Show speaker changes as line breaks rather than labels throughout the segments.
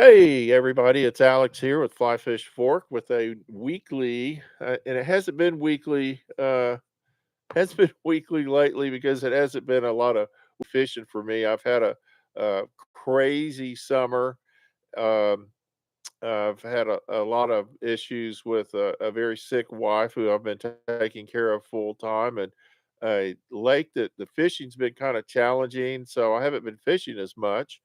Hey everybody, it's Alex here with Fly Fish Fork with a weekly, and it hasn't been weekly, has been weekly lately because it hasn't been a lot of fishing for me. I've had a crazy summer. Um, I've had a lot of issues with a very sick wife who I've been taking care of full time, and a lake that the fishing's been kind of challenging, so I haven't been fishing as much.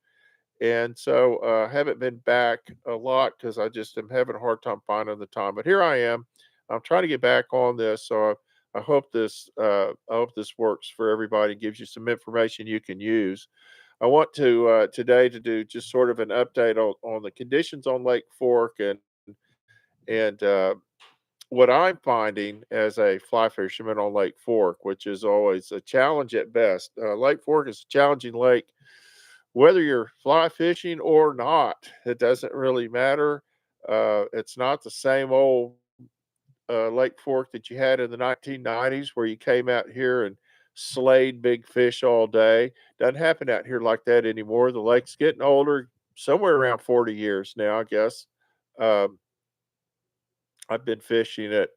And so, haven't been back a lot because I just am having a hard time finding the time. But here I am. I'm trying to get back on this. So I hope this works for everybody, gives you some information you can use. I want to today to do just sort of an update on the conditions on Lake Fork and what I'm finding as a fly fisherman on Lake Fork, which is always a challenge at best. Lake Fork is a challenging lake, whether you're fly fishing or not. It doesn't really matter. It's not the same old Lake Fork that you had in the 1990s where you came out here and slayed big fish all day. Doesn't happen out here like that anymore. The lake's getting older, somewhere around 40 years now, I guess. Um, I've been fishing it.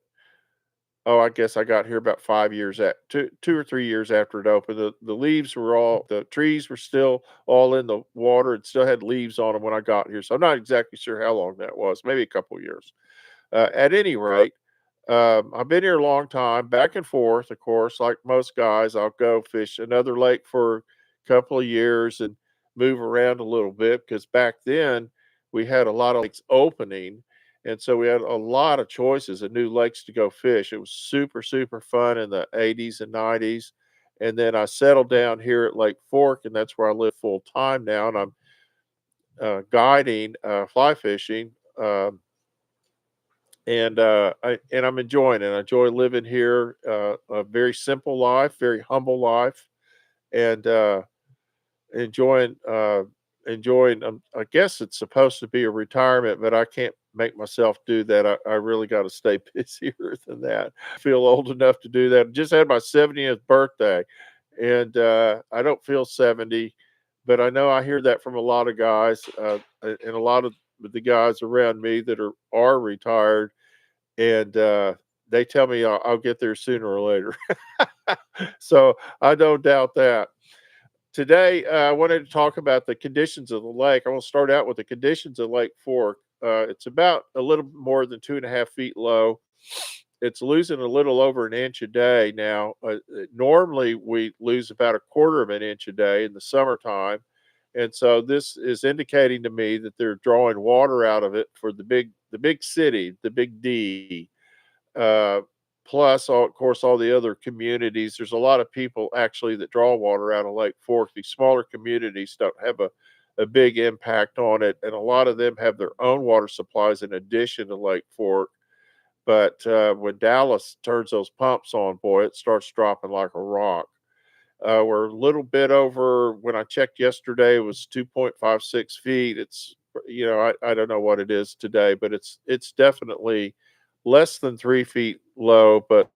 Oh, I guess I got here about 5 years at 2 or 3 years after it opened. The leaves were all the trees were still all in the water and still had leaves on them when I got here, so I'm not exactly sure how long that was, maybe a couple years. At any rate, I've been here a long time, back and forth, of course, like most guys. I'll go fish another lake for a couple of years and move around a little bit because back then we had a lot of lakes opening. And so we had a lot of choices of new lakes to go fish. It was super, super fun in the 80s and 90s. And then I settled down here at Lake Fork, and that's where I live full time now. And I'm guiding fly fishing. And I'm enjoying it. I enjoy living here. A very simple life, very humble life, and enjoying enjoying. I guess it's supposed to be a retirement, but I can't make myself do that. I really got to stay busier than that. I feel old enough to do that. Just had my 70th birthday, and I don't feel 70, but I know I hear that from a lot of guys, and a lot of the guys around me that are retired, and they tell me I'll get there sooner or later. So I don't doubt that. Today, I wanted to talk about the conditions of the lake. I want to start out with the conditions of Lake Fork. It's about a little more than 2.5 feet low. It's losing a little over an inch a day now. Normally, we lose about a quarter of an inch a day in the summertime. And so this is indicating to me that they're drawing water out of it for the big city, the big D. uh, plus, of course, all the other communities. There's a lot of people actually that draw water out of Lake Fork. These smaller communities don't have a big impact on it, and a lot of them have their own water supplies in addition to Lake Fork. But when Dallas turns those pumps on, boy, it starts dropping like a rock. We're a little bit over, when I checked yesterday, it was 2.56 feet. It's, I don't know what it is today, but it's definitely less than 3 feet low, but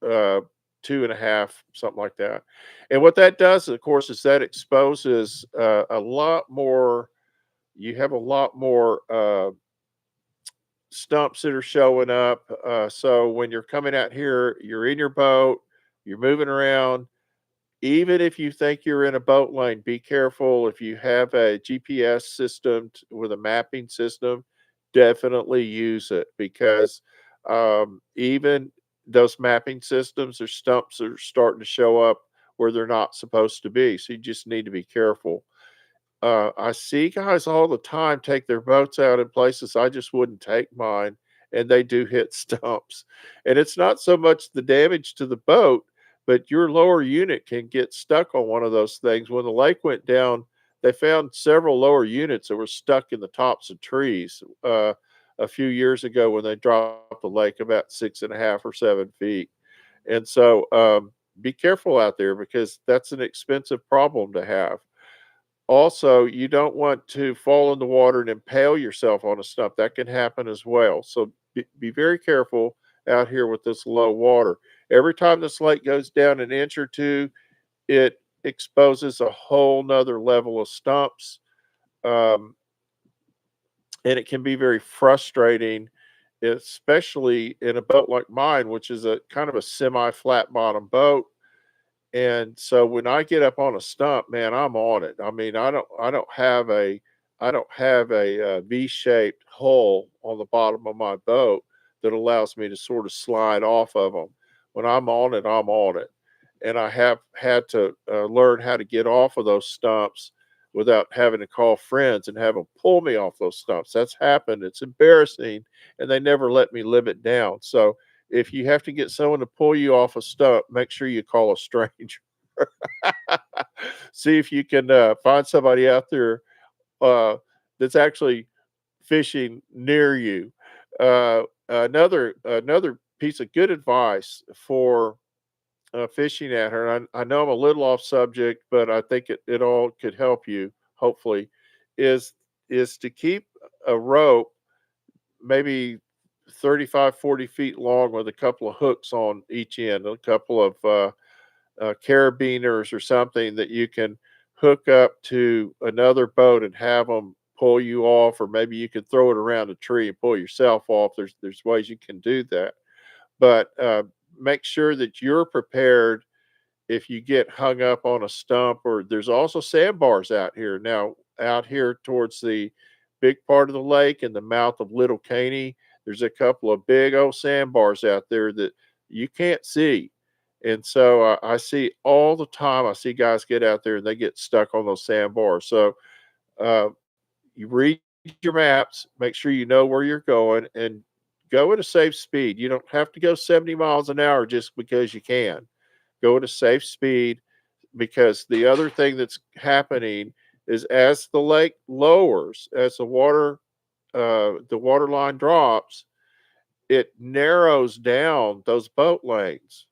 uh, 2.5, something like that. And what that does, of course, is that exposes a lot more. You have a lot more stumps that are showing up. So when you're coming out here, you're in your boat, you're moving around. Even if you think you're in a boat lane, be careful. If you have a GPS system with a mapping system, definitely use it because even those mapping systems, there's stumps that are starting to show up where they're not supposed to be. So you just need to be careful. I see guys all the time take their boats out in places I just wouldn't take mine, and they do hit stumps. And it's not so much the damage to the boat, but your lower unit can get stuck on one of those things. When the lake went down, they found several lower units that were stuck in the tops of trees a few years ago when they dropped the lake about 6.5 or 7 feet. And so be careful out there because that's an expensive problem to have. Also, you don't want to fall in the water and impale yourself on a stump. That can happen as well. So be very careful out here with this low water. Every time this lake goes down an inch or two, it exposes a whole nother level of stumps. Um, and it can be very frustrating, especially in a boat like mine, which is a kind of a semi flat bottom boat. And so when I get up on a stump, man, I'm on it. I mean, I don't have a V-shaped hull on the bottom of my boat that allows me to sort of slide off of them. When I'm on it, I'm on it. And I have had to learn how to get off of those stumps without having to call friends and have them pull me off those stumps. That's happened. It's embarrassing, and they never let me live it down. So if you have to get someone to pull you off a stump, make sure you call a stranger. See if you can find somebody out there uh, that's actually fishing near you. Another piece of good advice for fishing at her. And I know I'm a little off subject, but I think it all could help you. Hopefully, is is to keep a rope maybe 35, 40 feet long with a couple of hooks on each end, a couple of carabiners or something that you can hook up to another boat and have them pull you off, or maybe you could throw it around a tree and pull yourself off. There's ways you can do that, but make sure that you're prepared if you get hung up on a stump. Or there's also sandbars out here now, out here towards the big part of the lake and the mouth of Little Caney. There's a couple of big old sandbars out there that you can't see. And so I see all the time, I see guys get out there and they get stuck on those sandbars. So uh, you read your maps, make sure you know where you're going, and go at a safe speed. You don't have to go 70 miles an hour just because you can. Go at a safe speed, because the other thing that's happening is as the lake lowers, as the water line drops, it narrows down those boat lanes,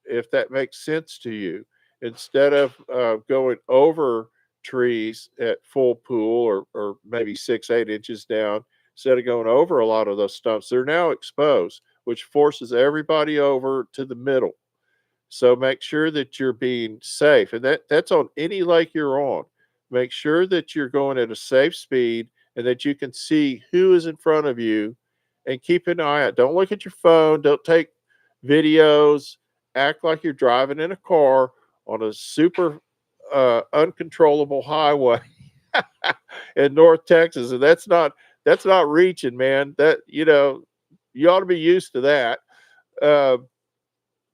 if that makes sense to you. Instead of going over trees at full pool, or maybe 6, 8 inches down, instead of going over a lot of those stumps, they're now exposed, which forces everybody over to the middle. So make sure that you're being safe, and that's on any lake you're on. Make sure that you're going at a safe speed and that you can see who is in front of you, and keep an eye out. Don't look at your phone. Don't take videos. Act like you're driving in a car on a super uncontrollable highway in North Texas, and that's not reaching, man. That you ought to be used to that. Uh,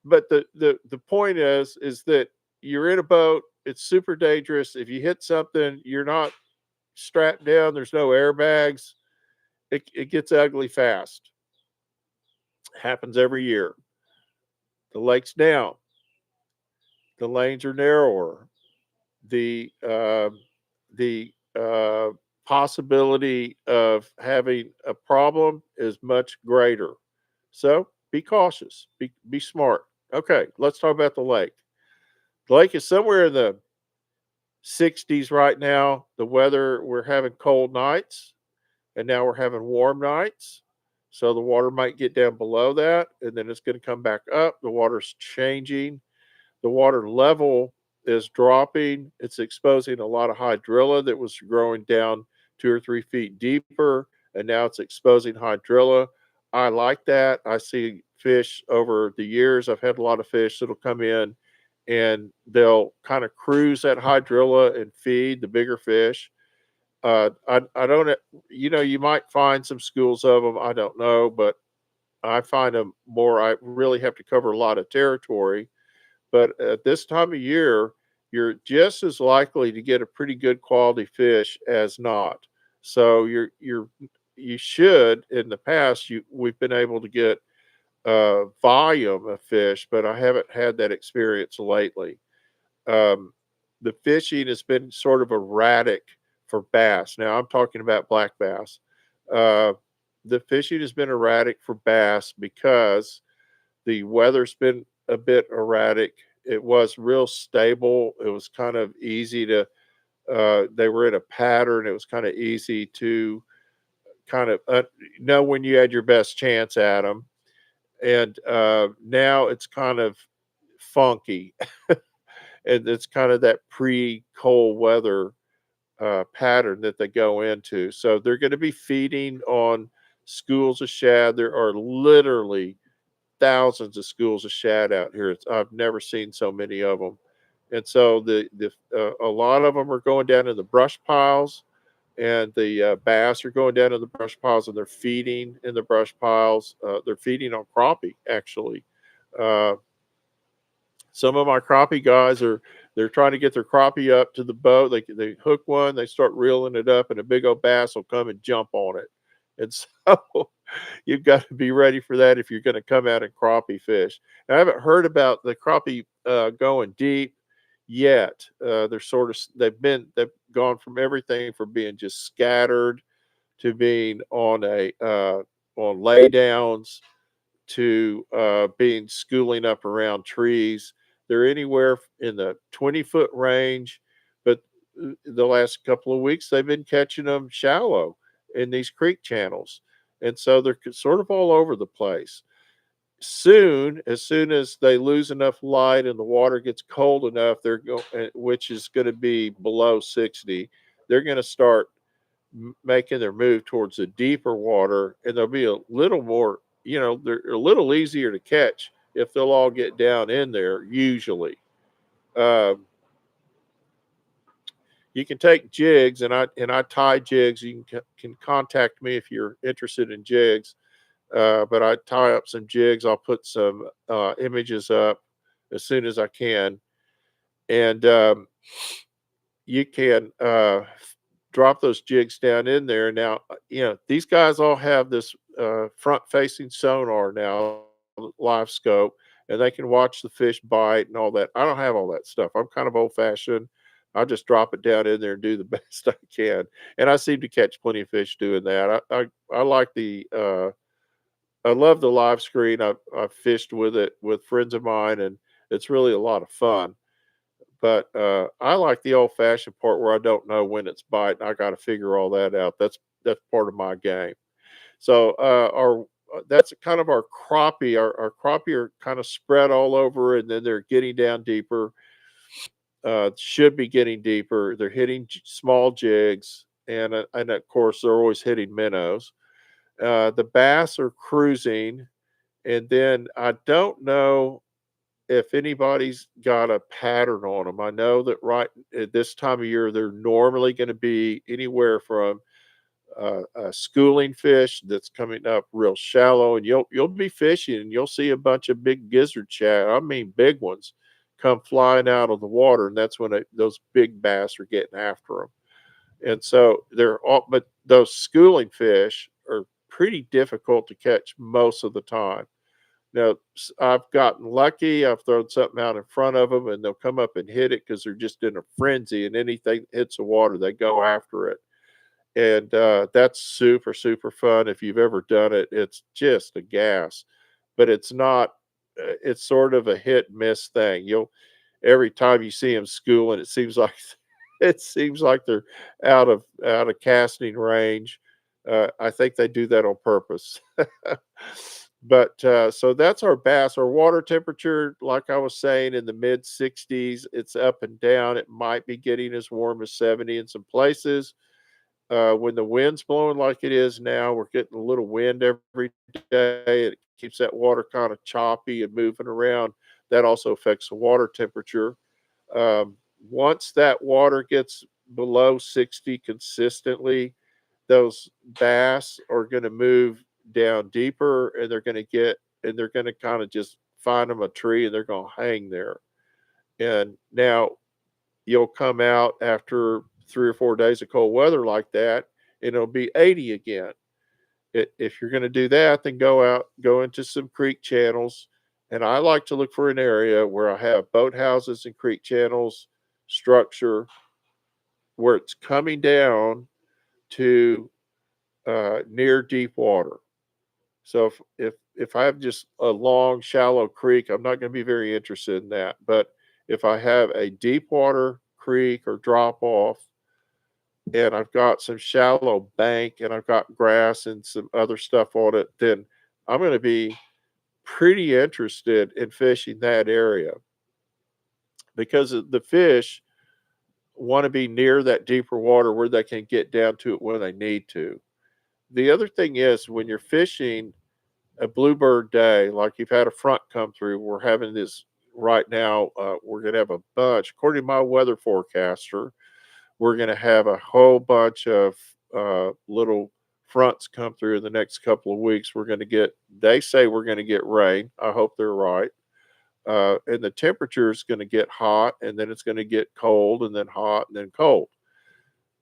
but the point is that you're in a boat. It's super dangerous. If you hit something, you're not strapped down. There's no airbags. It gets ugly fast. Happens every year. The lake's down. The lanes are narrower. The the possibility of having a problem is much greater. So be cautious. Be smart. Okay, let's talk about the lake. The lake is somewhere in the 60s right now. The weather, we're having cold nights, and now we're having warm nights. So the water might get down below that, and then it's going to come back up. The water's changing. The water level is dropping. It's exposing a lot of hydrilla that was growing down 2 or 3 feet deeper, and now it's exposing hydrilla. I like that. I see fish over the years. I've had a lot of fish that'll come in and they'll kind of cruise that hydrilla and feed the bigger fish. I don't, you might find some schools of them. I don't know, but I find them more. I really have to cover a lot of territory, but at this time of year, you're just as likely to get a pretty good quality fish as not. So you should, in the past, we've been able to get volume of fish, but I haven't had that experience lately. Um, the fishing has been sort of erratic for bass. Now I'm talking about black bass. Uh, the fishing has been erratic for bass because the weather's been a bit erratic. It was real stable. It was kind of easy to, they were in a pattern. It was kind of easy to kind of know when you had your best chance at them. And now it's kind of funky. And it's kind of that pre cold weather pattern that they go into. So they're going to be feeding on schools of shad. There are literally thousands of schools of shad out here. I've never seen so many of them. And so a lot of them are going down in the brush piles, and the bass are going down in the brush piles, and they're feeding in the brush piles. They're feeding on crappie, actually. Uh, some of my crappie guys they're trying to get their crappie up to the boat. They hook one, they start reeling it up, and a big old bass will come and jump on it. And so you've got to be ready for that if you're going to come out and crappie fish. Now, I haven't heard about the crappie going deep yet. They're sort of they've gone from everything from being just scattered to being on laydowns to being schooling up around trees. They're anywhere in the 20-foot range, but the last couple of weeks they've been catching them shallow in these creek channels. And so they're sort of all over the place. Soon, as soon as they lose enough light and the water gets cold enough, which is going to be below 60, they're going to start making their move towards the deeper water, and they'll be a little more, they're a little easier to catch if they'll all get down in there. Usually, um, you can take jigs, and I tie jigs. You can contact me if you're interested in jigs. But I tie up some jigs. I'll put some images up as soon as I can, and you can drop those jigs down in there. Now, these guys all have this front-facing sonar now, live scope, and they can watch the fish bite and all that. I don't have all that stuff. I'm kind of old-fashioned. I just drop it down in there and do the best I can, and I seem to catch plenty of fish doing that. I like I love the live screen. I've fished with it with friends of mine, and it's really a lot of fun. But, I like the old-fashioned part where I don't know when it's biting. I gotta figure all that out. That's part of my game. So, our that's kind of our crappie. Our crappie are kinda spread all over, and then they're getting down deeper, should be getting deeper. They're hitting small jigs, and of course, they're always hitting minnows. The bass are cruising, and then I don't know if anybody's got a pattern on them. I know that right at this time of year, they're normally going to be anywhere from a schooling fish that's coming up real shallow, and you'll be fishing, and you'll see a bunch of big gizzard shad. I mean, big ones come flying out of the water, and that's when those big bass are getting after them. And so but those schooling fish are pretty difficult to catch most of the time. Now, I've gotten lucky. I've thrown something out in front of them, and they'll come up and hit it because they're just in a frenzy, and anything that hits the water, they go after it. And that's super, super fun. If you've ever done it, it's just a gas, but it's not. It's sort of a hit and miss thing. Every time you see them schooling, it seems like it seems like they're out of casting range. I think they do that on purpose. But so that's our bass. Our water temperature, like I was saying, in the mid 60s. It's up and down. It might be getting as warm as 70 in some places. When the wind's blowing like it is now, we're getting a little wind every day. It keeps that water kind of choppy and moving around. That also affects the water temperature. Um, Once that water gets below 60 consistently, those bass are going to move down deeper, and they're going to kind of just find them a tree, and they're going to hang there. And now you'll come out after 3 or 4 days of cold weather like that, and it'll be 80 again. If you're going to do that, then go into some creek channels. And I like to look for an area where I have boathouses and creek channels structure where it's coming down to near deep water. So if I have just a long, shallow creek, I'm not going to be very interested in that. But if I have a deep water creek or drop off, and I've got some shallow bank, and I've got grass and some other stuff on it, then I'm going to be pretty interested in fishing that area because the fish want to be near that deeper water where they can get down to it when they need to. The other thing is when you're fishing a bluebird day, like you've had a front come through, we're having this right now. We're going to have a bunch, according to my weather forecaster, we're going to have a whole bunch of little fronts come through in the next couple of weeks. We're going to get, they say we're going to get rain. I hope they're right. And the temperature is going to get hot, and then it's going to get cold, and then hot, and then cold.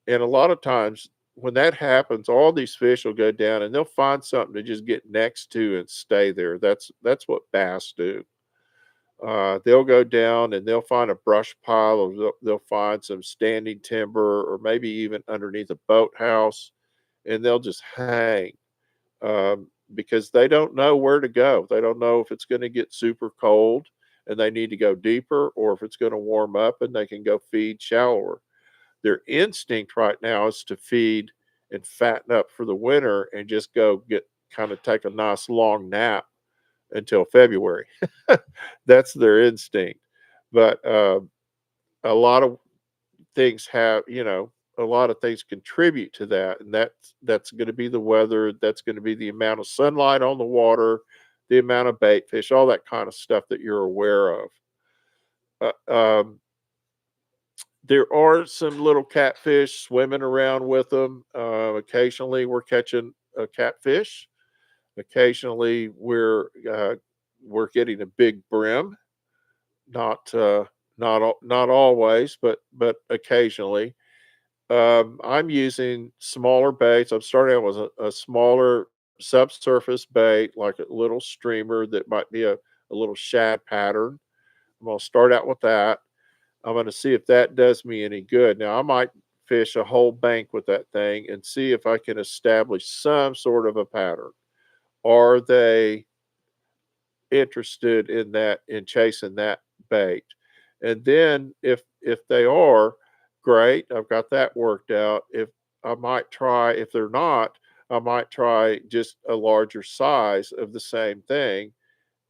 And a lot of times when that happens, all these fish will go down and they'll find something to just get next to and stay there. That's what bass do. They'll go down and they'll find a brush pile, or they'll find some standing timber, or maybe even underneath a boathouse, and they'll just hang because they don't know where to go. They don't know if it's going to get super cold and they need to go deeper, or if it's going to warm up and they can go feed shallower. Their instinct right now is to feed and fatten up for the winter and just go get kind of take a nice long nap until February. That's their instinct. But a lot of things have, a lot of things contribute to that, and that's going to be the weather. That's going to be the amount of sunlight on the water, the amount of bait fish, all that kind of stuff that you're aware of. Uh, um, there are some little catfish swimming around with them. Occasionally, we're catching a catfish. Occasionally, we're getting a big brim. Not not always, but occasionally. I'm using smaller baits. I'm starting out with a smaller subsurface bait, like a little streamer that might be a little shad pattern. I'm gonna start out with that. I'm going to see if that does me any good. Now, I might fish a whole bank with that thing and see if I can establish some sort of a pattern. Are they interested in that, in chasing that bait? And then if they are, great, I've got that worked out. If I might try, if they're not, I might try just a larger size of the same thing,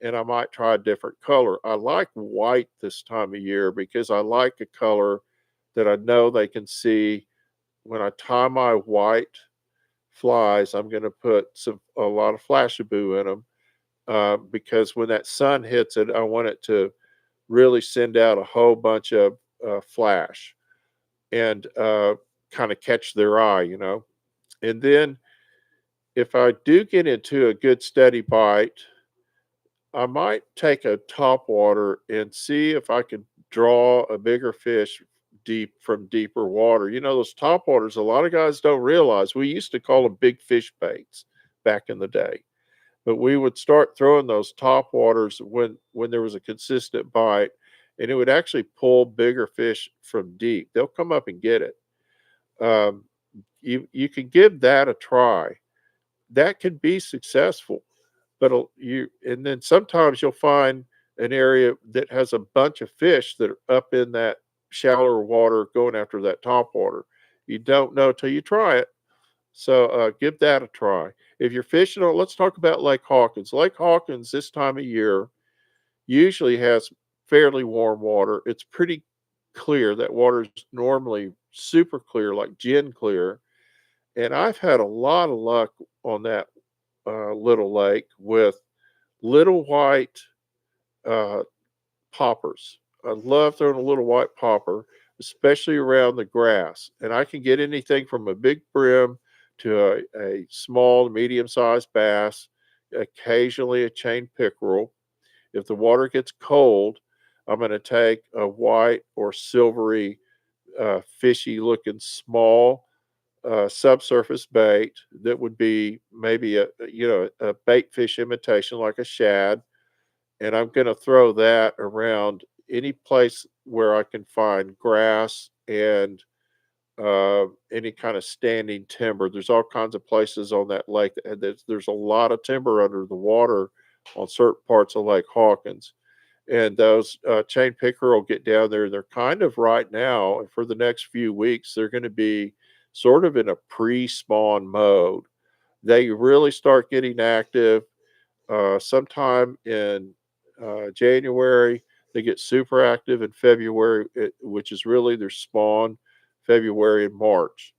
and I might try a different color. I like white this time of year because I like a color that I know they can see. When I tie my white flies, I'm going to put a lot of flashaboo in them because when that sun hits it, I want it to really send out a whole bunch of flash and kind of catch their eye. And then if I do get into a good steady bite, I might take a top water and see if I can draw a bigger fish deep from deeper water. Those top waters, a lot of guys don't realize we used to call them big fish baits back in the day. But we would start throwing those top waters when there was a consistent bite, and it would actually pull bigger fish from deep. They'll come up and get it. Um, you can give that a try. That can be successful. But you and then sometimes you'll find an area that has a bunch of fish that are up in that shallower water going after that top water. You don't know till you try it. So give that a try. If you're fishing on, let's talk about Lake Hawkins. Lake Hawkins this time of year usually has fairly warm water. It's pretty clear. That water is normally super clear, like gin clear. And I've had a lot of luck on that little lake with little white uh, poppers. I love throwing a little white popper, especially around the grass. And I can get anything from a big brim to a small, medium sized bass, occasionally a chain pickerel. If the water gets cold, I'm going to take a white or silvery, fishy looking small subsurface bait that would be maybe a bait fish imitation like a shad, and I'm going to throw that around any place where I can find grass and any kind of standing timber. There's all kinds of places on that lake there's a lot of timber under the water on certain parts of Lake Hawkins. And those chain pickerel get down there. They're kind of right now, for the next few weeks, they're going to be sort of in a pre-spawn mode. They really start getting active sometime in January. They get super active in February, which is really their spawn, February and March.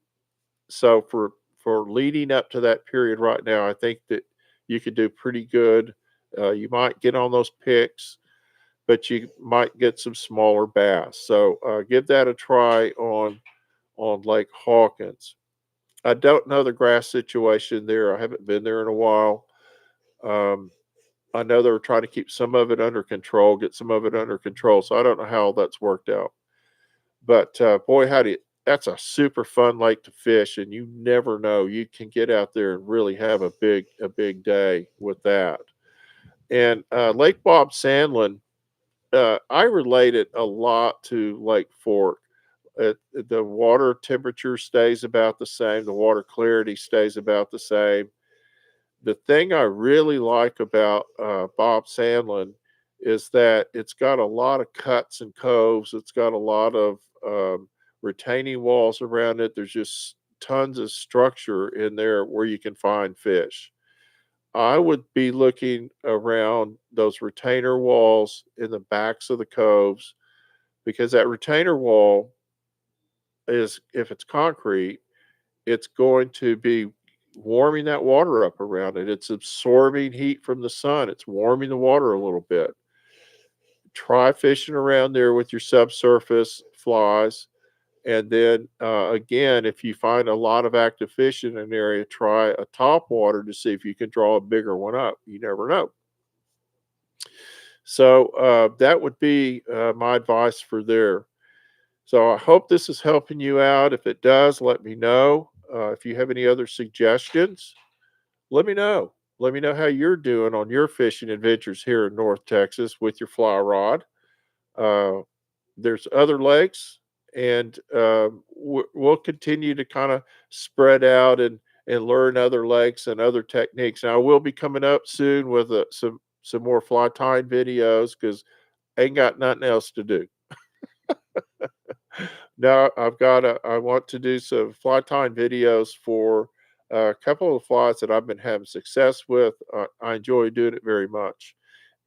So for leading up to that period right now, I think that you could do pretty good. You might get on those picks, but you might get some smaller bass. So give that a try on Lake Hawkins. I don't know the grass situation there. I haven't been there in a while. Um, I know they were trying to keep some of it under control, get some of it under control. So I don't know how that's worked out. But boy, howdy, that's a super fun lake to fish, and you never know. You can get out there and really have a big day with that. And Lake Bob Sandlin, I relate it a lot to Lake Fork. The water temperature stays about the same. The water clarity stays about the same. The thing I really like about Bob Sandlin is that it's got a lot of cuts and coves. It's got a lot of retaining walls around it. There's just tons of structure in there where you can find fish. I would be looking around those retainer walls in the backs of the coves because that retainer wall is, if it's concrete, it's going to be warming that water up around it. It's absorbing heat from the sun. It's warming the water a little bit. Try fishing around there with your subsurface flies. And then again, if you find a lot of active fish in an area, try a top water to see if you can draw a bigger one up. You never know. So that would be my advice for there. So I hope this is helping you out. If it does, let me know. If you have any other suggestions, let me know. Let me know how you're doing on your fishing adventures here in North Texas with your fly rod. Uh, there's other lakes, and we'll continue to kind of spread out and learn other lakes and other techniques. Now, I will be coming up soon with some more fly tying videos because I ain't got nothing else to do. No, I want to do some fly tying videos for a couple of flies that I've been having success with. I enjoy doing it very much.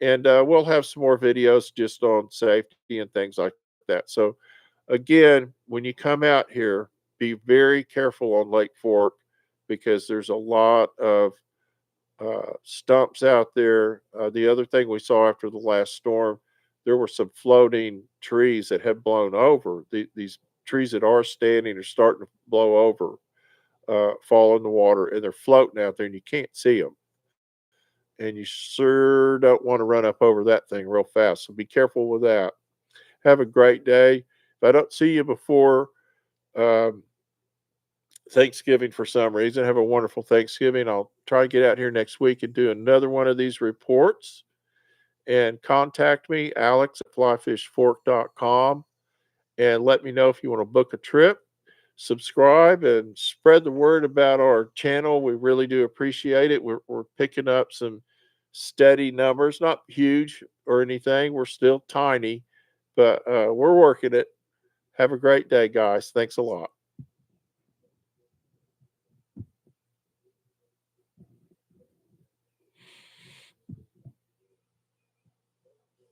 And we'll have some more videos just on safety and things like that. So, again, when you come out here, be very careful on Lake Fork because there's a lot of stumps out there. The other thing we saw after the last storm, there were some floating trees that had blown over. These trees that are standing are starting to blow over, fall in the water, and they're floating out there, and you can't see them. And you sure don't want to run up over that thing real fast. So be careful with that. Have a great day. If I don't see you before um, Thanksgiving for some reason, have a wonderful Thanksgiving. I'll try to get out here next week and do another one of these reports. And contact me, Alex at flyfishfork.com, and let me know if you want to book a trip. Subscribe and spread the word about our channel. We really do appreciate it. We're picking up some steady numbers, not huge or anything. We're still tiny, but we're working it. Have a great day, guys. Thanks a lot.